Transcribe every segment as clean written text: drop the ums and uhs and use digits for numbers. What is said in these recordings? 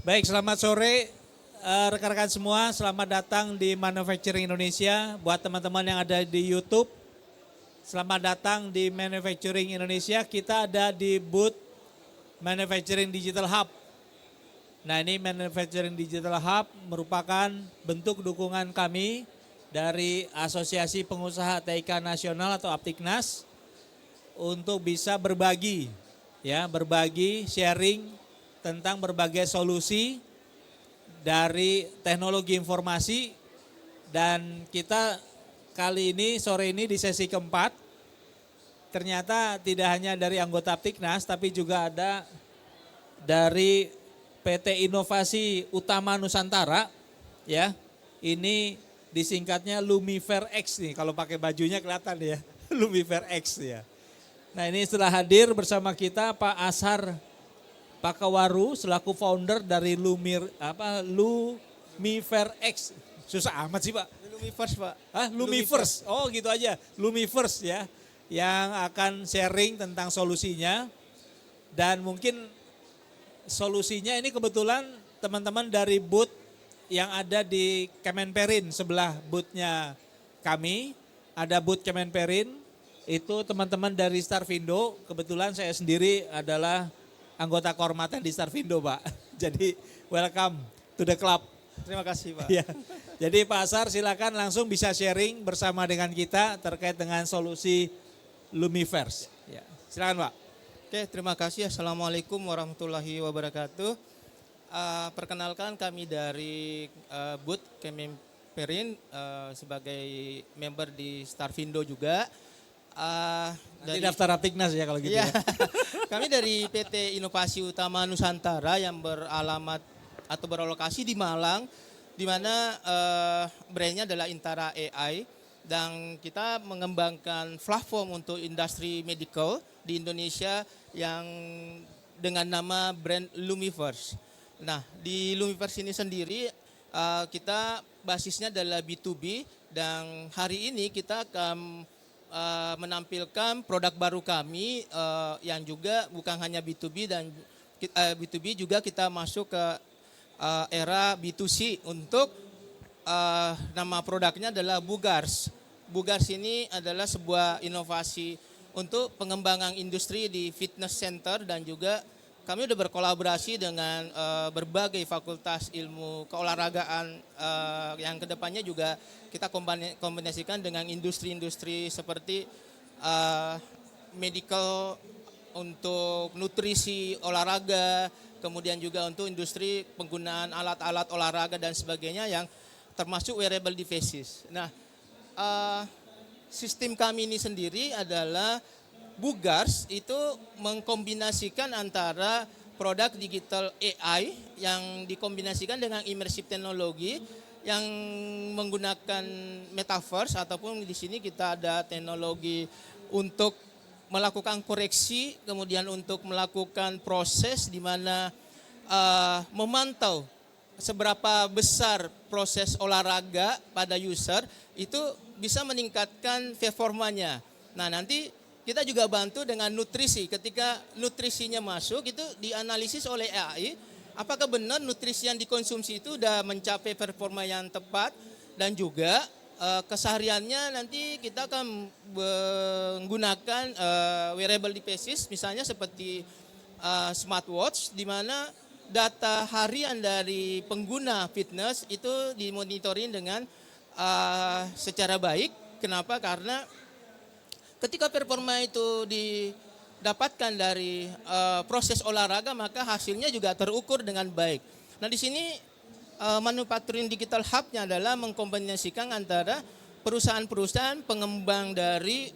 Baik, selamat sore rekan-rekan semua. Selamat datang di Manufacturing Indonesia. Buat teman-teman yang ada di YouTube, selamat datang di Manufacturing Indonesia. Kita ada di booth Manufacturing Digital Hub. Nah, ini Manufacturing Digital Hub merupakan bentuk dukungan kami dari Asosiasi Pengusaha TIK Nasional atau Aptiknas untuk bisa berbagi, sharing tentang berbagai solusi dari teknologi informasi. Dan kita kali ini, sore ini di sesi keempat, ternyata tidak hanya dari anggota Aptiknas, tapi juga ada dari PT Inovasi Utama Nusantara, ya. Ini disingkatnya Lumifer X nih, kalau pakai bajunya kelihatan ya, Lumifer X ya. Nah, ini setelah hadir bersama kita Pak Ashar Pakawaru selaku founder dari Lumifer X. Susah amat sih Pak. Lumiverse Pak. Lumiverse. Oh gitu aja. Lumiverse ya. Yang akan sharing tentang solusinya. Dan mungkin solusinya ini kebetulan teman-teman dari booth yang ada di Kemenperin sebelah boothnya kami. Ada booth Kemenperin. Itu teman-teman dari Starvindo. Kebetulan saya sendiri adalah anggota kehormatan di Starvindo Pak. Jadi welcome to the club. Terima kasih Pak. Ya. Jadi Pak Ashar silakan langsung bisa sharing bersama dengan kita terkait dengan solusi Lumiverse. Ya. Silakan Pak. Oke, terima kasih. Assalamualaikum warahmatullahi wabarakatuh. Perkenalkan kami dari booth Kemenperin sebagai member di Starvindo juga. Nanti daftar Aptiknas ya kalau gitu iya, ya. Kami dari PT Inovasi Utama Nusantara yang beralamat atau berlokasi di Malang, di mana brandnya adalah Intara AI, dan kita mengembangkan platform untuk industri medical di Indonesia yang dengan nama brand Lumiverse. Nah, di Lumiverse ini sendiri kita basisnya adalah B2B, dan hari ini kita akan menampilkan produk baru kami yang juga bukan hanya B2B dan B2B juga kita masuk ke era B2C untuk nama produknya adalah Bugars. Bugars ini adalah sebuah inovasi untuk pengembangan industri di fitness center, dan juga kami sudah berkolaborasi dengan berbagai fakultas ilmu keolahragaan yang kedepannya juga kita kombinasikan dengan industri-industri seperti medical untuk nutrisi olahraga, kemudian juga untuk industri penggunaan alat-alat olahraga dan sebagainya yang termasuk wearable devices. Nah, sistem kami ini sendiri adalah Bugars itu mengkombinasikan antara produk digital AI yang dikombinasikan dengan immersive teknologi yang menggunakan metaverse, ataupun di sini kita ada teknologi untuk melakukan koreksi, kemudian untuk melakukan proses di mana memantau seberapa besar proses olahraga pada user itu bisa meningkatkan performanya. Nah, nanti kita juga bantu dengan nutrisi. Ketika nutrisinya masuk itu dianalisis oleh AI, apakah benar nutrisi yang dikonsumsi itu sudah mencapai performa yang tepat, dan juga kesehariannya nanti kita akan menggunakan wearable devices misalnya seperti smartwatch, di mana data harian dari pengguna fitness itu dimonitoring dengan secara baik. Kenapa? Karena ketika performa itu didapatkan dari proses olahraga, maka hasilnya juga terukur dengan baik. Nah, di sini Manufacturing Digital Hub-nya adalah mengkombinasikan antara perusahaan-perusahaan pengembang dari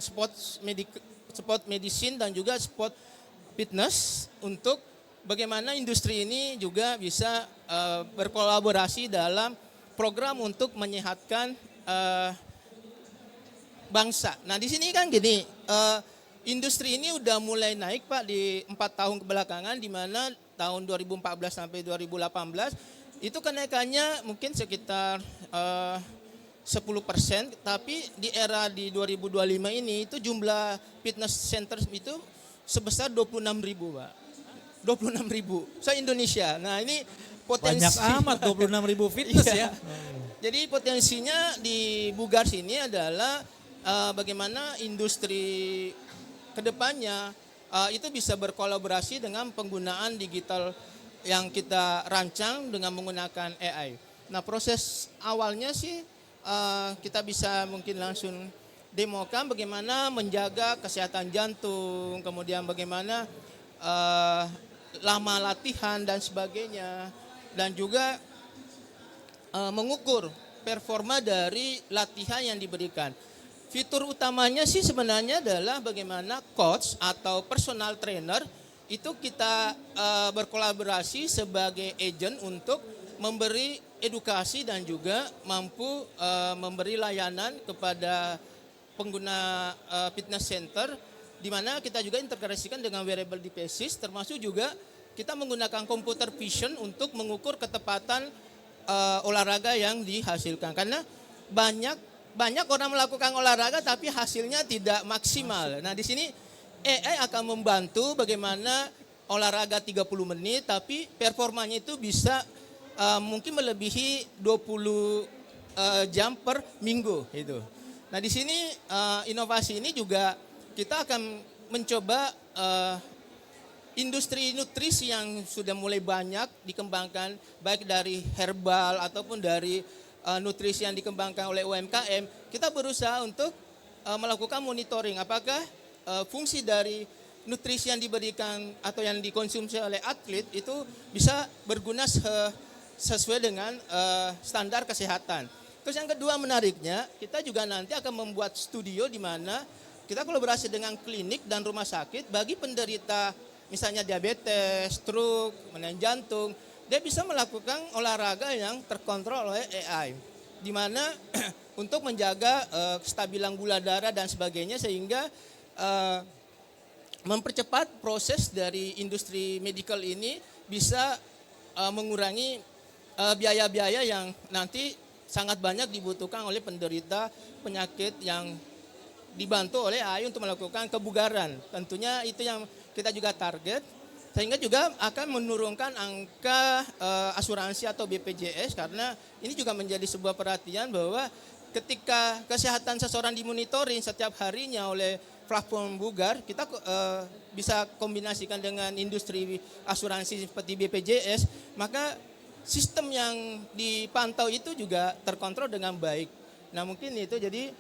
sport medicine dan juga sport fitness, untuk bagaimana industri ini juga bisa berkolaborasi dalam program untuk menyehatkan bangsa. Nah, di sini kan gini, industri ini udah mulai naik Pak di 4 tahun kebelakangan, di mana tahun 2014 sampai 2018 itu kenaikannya mungkin sekitar 10%, tapi di era di 2025 ini itu jumlah fitness center itu sebesar 26.000 Pak. 26.000 se-Indonesia. Nah ini potensi. Banyak amat 26.000 fitness Iya. ya. Jadi potensinya di Bugars ini adalah bagaimana industri kedepannya itu bisa berkolaborasi dengan penggunaan digital yang kita rancang dengan menggunakan AI. Nah proses awalnya sih kita bisa mungkin langsung demokan bagaimana menjaga kesehatan jantung, kemudian bagaimana lama latihan dan sebagainya, dan juga mengukur performa dari latihan yang diberikan. Fitur utamanya sih sebenarnya adalah bagaimana coach atau personal trainer itu kita berkolaborasi sebagai agent untuk memberi edukasi dan juga mampu memberi layanan kepada pengguna fitness center, di mana kita juga integrasikan dengan wearable devices, termasuk juga kita menggunakan computer vision untuk mengukur ketepatan olahraga yang dihasilkan. Karena banyak orang melakukan olahraga tapi hasilnya tidak maksimal. Nah di sini AI akan membantu bagaimana olahraga 30 menit tapi performanya itu bisa mungkin melebihi 20 jam per minggu itu. Nah di sini inovasi ini juga kita akan mencoba industri nutrisi yang sudah mulai banyak dikembangkan, baik dari herbal ataupun dari nutrisi yang dikembangkan oleh UMKM. Kita berusaha untuk melakukan monitoring apakah fungsi dari nutrisi yang diberikan atau yang dikonsumsi oleh atlet itu bisa berguna sesuai dengan standar kesehatan. Terus yang kedua menariknya, kita juga nanti akan membuat studio di mana kita kolaborasi dengan klinik dan rumah sakit bagi penderita misalnya diabetes, stroke, kemudian jantung, dia bisa melakukan olahraga yang terkontrol oleh AI. Di mana untuk menjaga kestabilan gula darah dan sebagainya sehingga mempercepat proses dari industri medical ini bisa mengurangi biaya-biaya yang nanti sangat banyak dibutuhkan oleh penderita penyakit yang dibantu oleh AI untuk melakukan kebugaran. Tentunya itu yang kita juga target, sehingga juga akan menurunkan angka asuransi atau BPJS, karena ini juga menjadi sebuah perhatian bahwa ketika kesehatan seseorang dimonitoring setiap harinya oleh platform Bugar, kita bisa kombinasikan dengan industri asuransi seperti BPJS, maka sistem yang dipantau itu juga terkontrol dengan baik. Nah mungkin itu jadi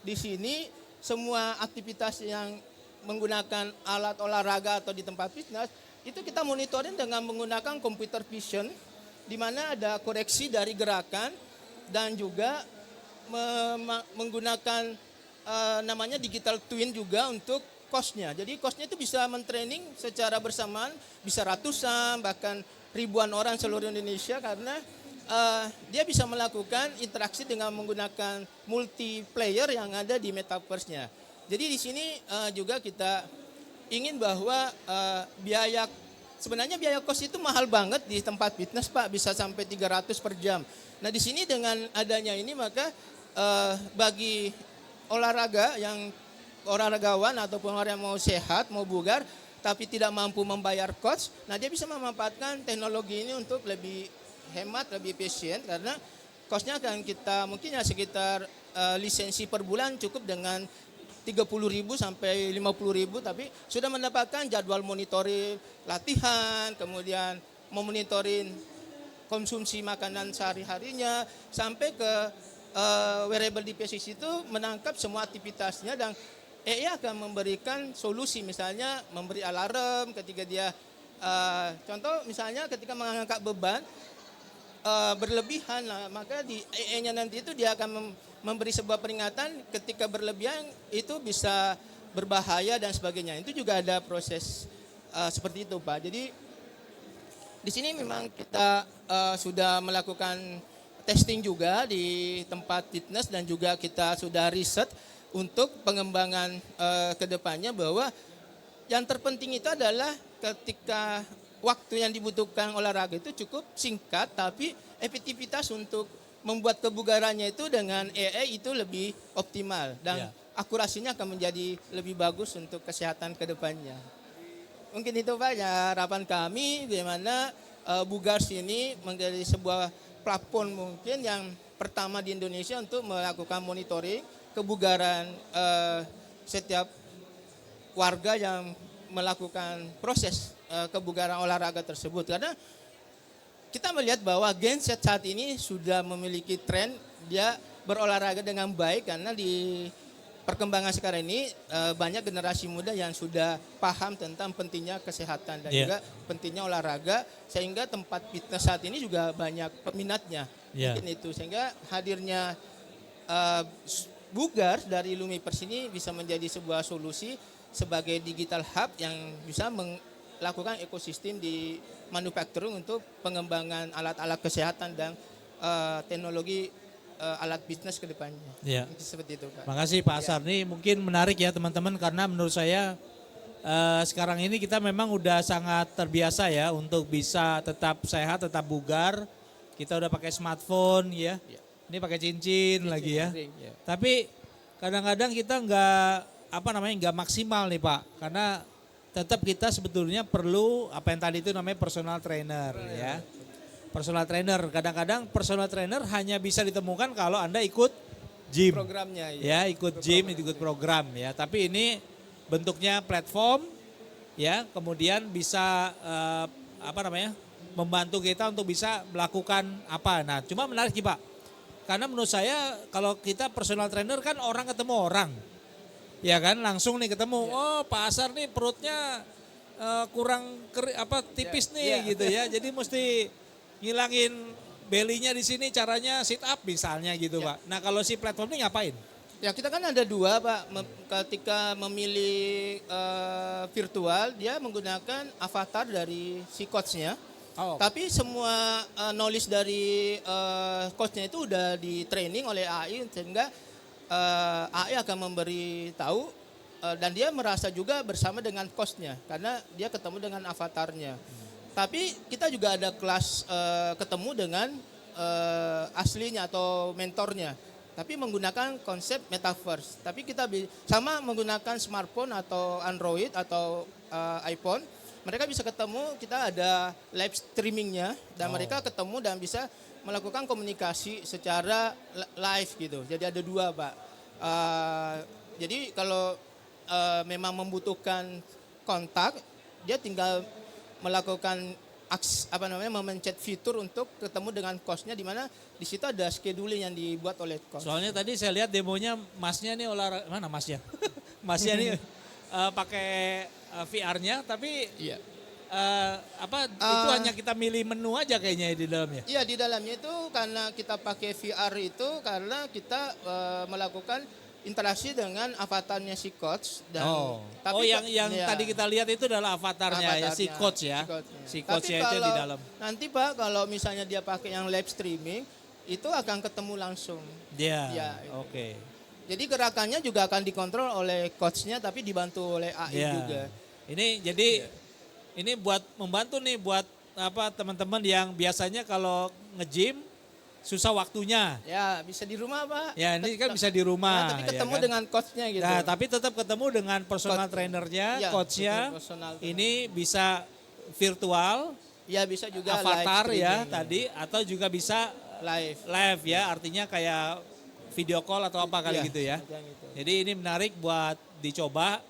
di sini semua aktivitas yang menggunakan alat olahraga atau di tempat fitness itu kita monitoring dengan menggunakan computer vision, di mana ada koreksi dari gerakan dan juga menggunakan namanya digital twin juga untuk coachnya. Jadi coachnya itu bisa mentraining secara bersamaan, bisa ratusan bahkan ribuan orang seluruh Indonesia, karena dia bisa melakukan interaksi dengan menggunakan multiplayer yang ada di metaverse-nya. Jadi di sini juga kita ingin bahwa sebenarnya biaya kos itu mahal banget di tempat fitness Pak, bisa sampai 300 per jam. Nah di sini dengan adanya ini maka bagi olahragawan ataupun orang yang mau sehat, mau bugar, tapi tidak mampu membayar coach, nah dia bisa memanfaatkan teknologi ini untuk lebih hemat, lebih efisien, karena cost-nya akan kita mungkin ya sekitar lisensi per bulan cukup dengan 30.000 sampai 50.000, tapi sudah mendapatkan jadwal monitoring latihan, kemudian memonitoring konsumsi makanan sehari-harinya, sampai ke wearable devices itu menangkap semua aktivitasnya, dan AI akan memberikan solusi, misalnya memberi alarm ketika dia, contoh misalnya ketika mengangkat beban berlebihan, maka di AI-nya nanti itu dia akan memberi sebuah peringatan ketika berlebihan itu bisa berbahaya dan sebagainya. Itu juga ada proses seperti itu Pak. Jadi di sini memang kita sudah melakukan testing juga di tempat fitness, dan juga kita sudah riset untuk pengembangan kedepannya, bahwa yang terpenting itu adalah ketika waktu yang dibutuhkan olahraga itu cukup singkat, tapi efektivitas untuk membuat kebugarannya itu dengan AI itu lebih optimal, dan akurasinya akan menjadi lebih bagus untuk kesehatan kedepannya. mungkin itu Pak ya harapan kami bagaimana Bugars ini menjadi sebuah platform mungkin yang pertama di Indonesia untuk melakukan monitoring kebugaran setiap warga yang melakukan proses kebugaran olahraga tersebut. Karena kita melihat bahwa Gen Z saat ini sudah memiliki tren dia berolahraga dengan baik karena di perkembangan sekarang ini banyak generasi muda yang sudah paham tentang pentingnya kesehatan dan juga pentingnya olahraga sehingga tempat fitness saat ini juga banyak peminatnya. Mungkin itu sehingga hadirnya Bugars dari Lumipers ini bisa menjadi sebuah solusi sebagai digital hub yang bisa melakukan ekosistem di manufacturing untuk pengembangan alat-alat kesehatan dan teknologi alat bisnis ke depannya. Ya. Seperti itu Pak. Makasih Pak Asar. Ini mungkin menarik ya teman-teman karena menurut saya sekarang ini kita memang udah sangat terbiasa ya untuk bisa tetap sehat, tetap bugar. Kita udah pakai smartphone ya. Ini pakai cincin lagi ya. Tapi kadang-kadang kita nggak maksimal nih Pak. Karena tetap kita sebetulnya perlu apa yang tadi itu namanya personal trainer ya. Personal trainer, kadang-kadang personal trainer hanya bisa ditemukan kalau Anda ikut gym. Programnya ya. Ikut gym, ikut program ya. Tapi ini bentuknya platform ya, kemudian bisa membantu kita untuk bisa melakukan apa. Nah, cuma menarik sih Pak. Karena menurut saya kalau kita personal trainer kan orang ketemu orang. Ya kan, langsung nih ketemu. Oh, Pak Asar nih perutnya kurang tipis nih gitu ya. Jadi mesti ngilangin belly-nya di sini caranya sit up misalnya gitu Pak. Nah kalau si platform ini ngapain? Ya kita kan ada dua Pak. Ketika memilih virtual dia menggunakan avatar dari si coachnya. Tapi semua knowledge dari coachnya itu udah di training oleh AI sehingga AI akan memberi tahu dan dia merasa juga bersama dengan coachnya karena dia ketemu dengan avatarnya. Tapi kita juga ada kelas ketemu dengan aslinya atau mentornya. Tapi menggunakan konsep metaverse. Tapi kita sama menggunakan smartphone atau Android atau iPhone. Mereka bisa ketemu, kita ada live streamingnya. Dan mereka ketemu dan bisa melakukan komunikasi secara live gitu. Jadi ada dua Pak. Jadi kalau memang membutuhkan kontak, dia tinggal melakukan memencet fitur untuk ketemu dengan coachnya di mana di situ ada scheduling yang dibuat oleh coach. Soalnya tadi saya lihat demonya masnya nih olahraga mana masnya? Masnya nih pakai VR-nya tapi itu hanya kita milih menu aja kayaknya di dalamnya. Iya di dalamnya itu karena kita pakai VR itu karena kita melakukan interaksi dengan avatarnya si coach dan yang tadi kita lihat itu adalah avatarnya ya si coach ya. Si coachnya itu di dalam. Nanti Pak kalau misalnya dia pakai yang live streaming itu akan ketemu langsung. Iya. Oke. Jadi gerakannya juga akan dikontrol oleh coachnya tapi dibantu oleh AI juga. Ini jadi ini buat membantu nih buat teman-teman yang biasanya kalau nge-gym susah waktunya. Ya bisa di rumah Pak. Ya ini kan bisa di rumah. Nah, tapi ketemu dengan coachnya gitu. Nah tapi tetap ketemu dengan personal trainernya, coachnya. Ini bisa virtual. Ya bisa juga avatar live ya tadi atau juga bisa live ya. Artinya kayak video call atau apa kali gitu ya. Jadi ini menarik buat dicoba.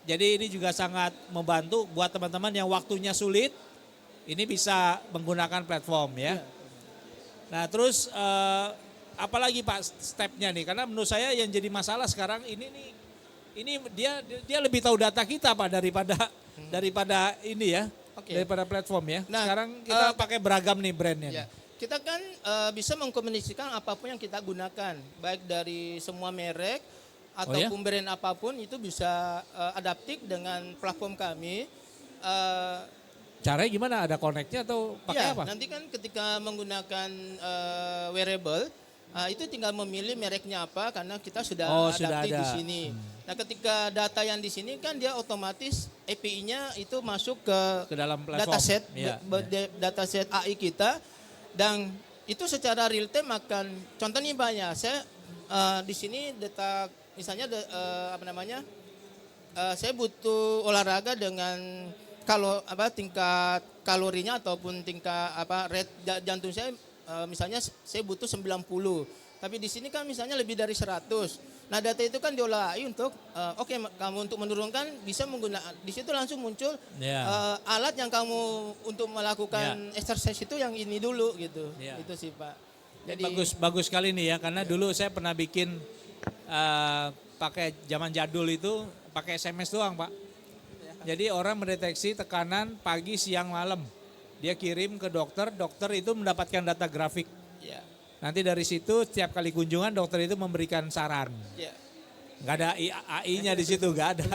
Jadi ini juga sangat membantu buat teman-teman yang waktunya sulit. Ini bisa menggunakan platform ya. Nah terus apalagi Pak stepnya nih, karena menurut saya yang jadi masalah sekarang ini dia lebih tahu data kita Pak daripada ini ya, daripada platform ya. Nah, sekarang kita pakai beragam nih brandnya. Ya. Kita kan bisa mengkomunikasikan apapun yang kita gunakan, baik dari semua merek ataupun brand apapun itu bisa adaptif dengan platform kami. Caranya gimana? Ada connect-nya atau pakai apa? Nanti kan ketika menggunakan wearable, itu tinggal memilih mereknya apa karena kita sudah adaptif di sini. Nah ketika data yang di sini kan dia otomatis API-nya itu masuk ke dalam platform. Dataset AI kita dan itu secara real time akan contohnya banyak. Saya di sini data misalnya saya butuh olahraga dengan kalau tingkat kalorinya ataupun tingkat rate jantung saya misalnya saya butuh 90. Tapi di sini kan misalnya lebih dari 100. Nah, data itu kan diolah AI untuk kamu untuk menurunkan bisa menggunakan di situ langsung muncul alat yang kamu untuk melakukan exercise itu yang ini dulu gitu. Itu sih, Pak. Jadi bagus sekali nih ya, karena dulu saya pernah bikin pakai zaman jadul itu pakai SMS doang, Pak. Jadi orang mendeteksi tekanan pagi, siang, malam. Dia kirim ke dokter, dokter itu mendapatkan data grafik. ya. Nanti dari situ setiap kali kunjungan dokter itu memberikan saran. Ya. Nggak ada AI-nya di situ, nggak ada.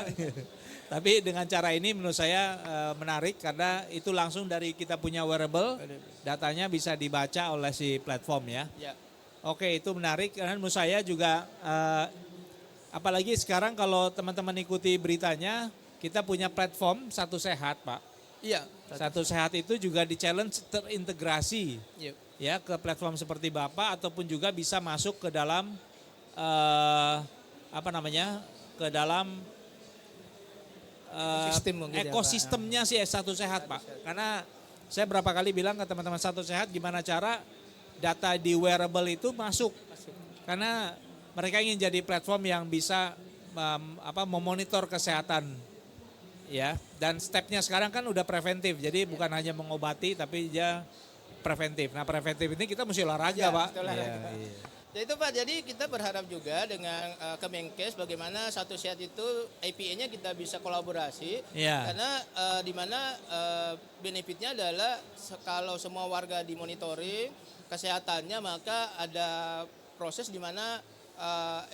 Tapi dengan cara ini menurut saya menarik karena itu langsung dari kita punya wearable, datanya bisa dibaca oleh si platform ya. Ya. Oke, itu menarik karena menurut saya juga apalagi sekarang kalau teman-teman ikuti beritanya, kita punya platform Satu Sehat, Pak. Iya. Satu Sehat itu juga di-challenge terintegrasi Iya. ya ke platform seperti Bapak ataupun juga bisa masuk ke dalam ke dalam ekosistemnya si Satu Sehat, Pak. Karena saya berapa kali bilang ke teman-teman Satu Sehat gimana cara data di wearable itu masuk. Karena mereka ingin jadi platform yang bisa memonitor kesehatan ya. Dan stepnya sekarang kan udah preventif. Jadi bukan hanya mengobati tapi dia preventif. Nah, preventif ini kita mesti olahraga, Pak. Olahraga. Ya itu, Pak, jadi kita berharap juga dengan Kemenkes bagaimana Satu Sehat itu API-nya kita bisa kolaborasi. Karena di mana benefitnya adalah kalau semua warga dimonitoring kesehatannya, maka ada proses di mana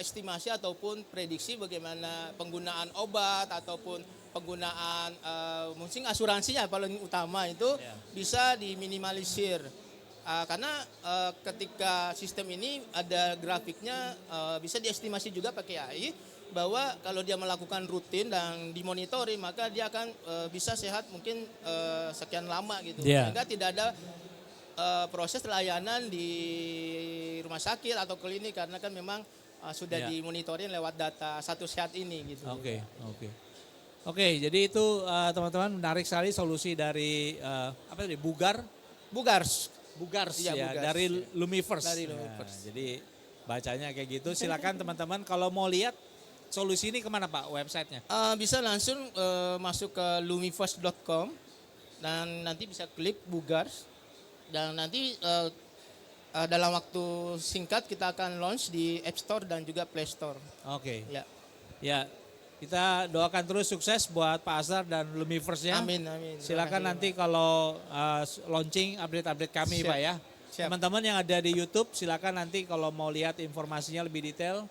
estimasi ataupun prediksi bagaimana penggunaan obat ataupun penggunaan mungkin asuransinya paling utama itu bisa diminimalisir. Karena ketika sistem ini ada grafiknya bisa diestimasi juga pakai AI bahwa kalau dia melakukan rutin dan dimonitori maka dia akan bisa sehat mungkin sekian lama gitu. Sehingga tidak ada proses layanan di rumah sakit atau klinik karena kan memang sudah dimonitorin lewat data Satu Sehat ini gitu. Oke, jadi itu teman-teman menarik sekali solusi dari Bugars ya, dari Lumiverse. Jadi bacanya kayak gitu. Silakan teman-teman kalau mau lihat solusi ini kemana, Pak, websitenya? Bisa langsung masuk ke lumiverse.com dan nanti bisa klik Bugars dan nanti dalam waktu singkat kita akan launch di App Store dan juga Play Store. Oke. Ya. Kita doakan terus sukses buat Pak Azhar dan Lumiverse-nya. Amin. Silakan nanti kalau launching update-update kami, Pak ya. Teman-teman yang ada di YouTube silakan nanti kalau mau lihat informasinya lebih detail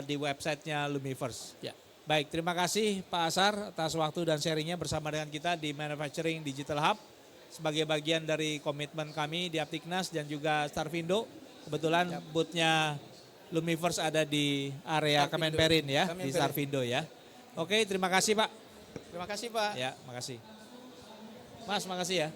di websitenya Lumiverse. Ya. Baik, terima kasih Pak Azhar atas waktu dan sharingnya bersama dengan kita di Manufacturing Digital Hub sebagai bagian dari komitmen kami di Aptiknas dan juga Starvindo. Kebetulan booth-nya Lumiverse ada di area Kemenperin ya, di Starvindo ya. Oke, terima kasih, Pak. Terima kasih, Pak. Ya, makasih. Mas, makasih ya.